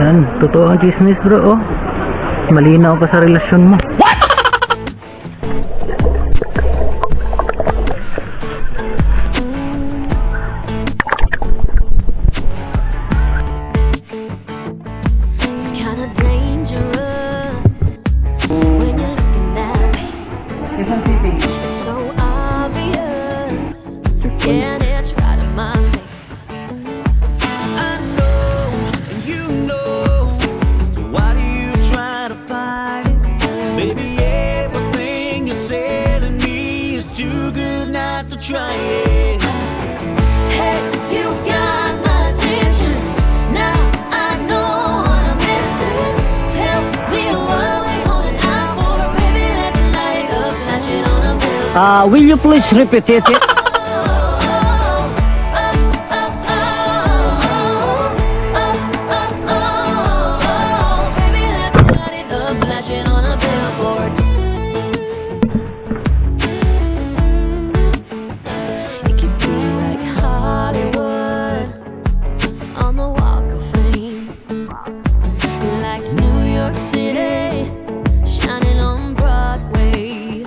Yan, totoo ang chismis bro, oh. Malinaw pa sa relasyon mo. It's kinda dangerous when you're looking that way. It's so obvious, yeah, and it's right in my face. I know, and you know, so why do you try to fight it? Baby, everything you're saying to me is too good not to try it. Hey, you got my attention. Now I know what I'm missing. Tell me what we're holding out for, baby. Let's light it up, flash it on a bill. Will you please repeat it? Baby, let's light it up, flash it on a billboard. It could be like Hollywood on the Walk of Fame, like New York City shining on Broadway.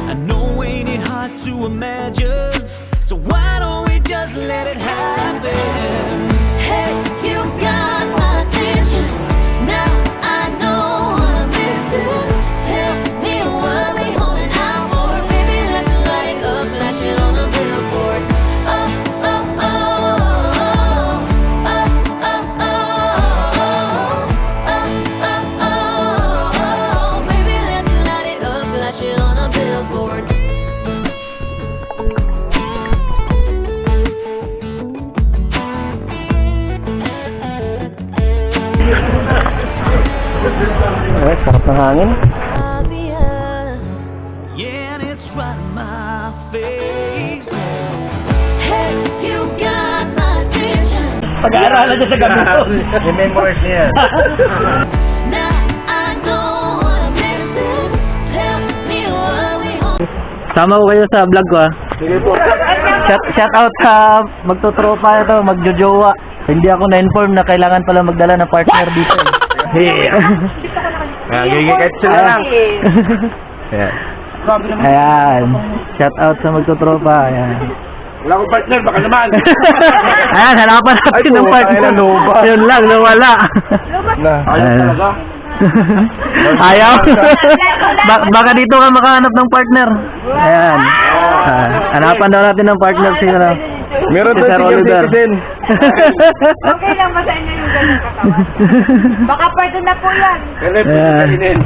I know ain't it hard to imagine, so why don't we just let it happen? Hey, you got my attention. Now I know what I'm missing. Tell me what we holding out for, baby. Let's light it up, flash it on a billboard. Oh, oh, oh, oh, oh, oh, oh, oh, oh, oh, baby. Let's light it up, flash it on a billboard. Okay, sarap ng hangin. Obvious. Yeah, and it's right in my face. Hey, you got my attention. Pag-aaralan niya sa gabi ko. Yung memories niya. Now I know what I'm missing. Tell me what we hold. Sama ko kayo sa vlog ko, ah. Sige po. Shout out sa magtutropa ito, magjojowa. Hindi ako na-inform na kailangan pala magdala ng partner dito. Gigikit sila lang. Ayan. Ayan. Shout out sa magtutropa. Ayan. Wala akong partner, baka naman. Ayan, hanapan natin ng partner. Yun lang, nawala. Ayaw talaga. Ayaw? Baka dito ka makahanap ng partner. Ayan. Hanapan daw natin ng partner sila. Meron Si doon Sir senior Oliver. citizen. Okay lang ba sa inyo yung ganyan katawan? Baka pwede na po yan. Kailan po Ayan. kainin?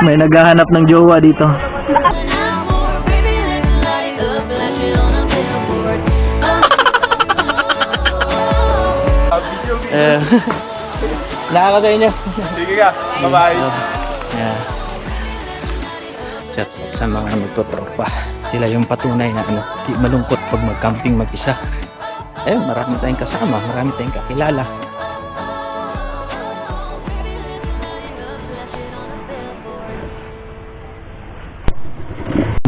May naghahanap ng jowa dito. An hour, baby, let's light it up, flash it on a billboard. Nakaka sa inyo. Sige ka, bye-bye. Yeah. Shout out sa mga magtotropa. Sila yung patunay na di malungkot pag mag-camping mag-isa. Eh, marami tayong kasama, marami tayong kakilala.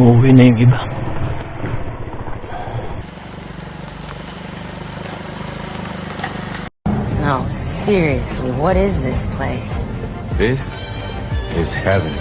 Umuwi na yung iba. No, seriously, what is this place? This is heaven.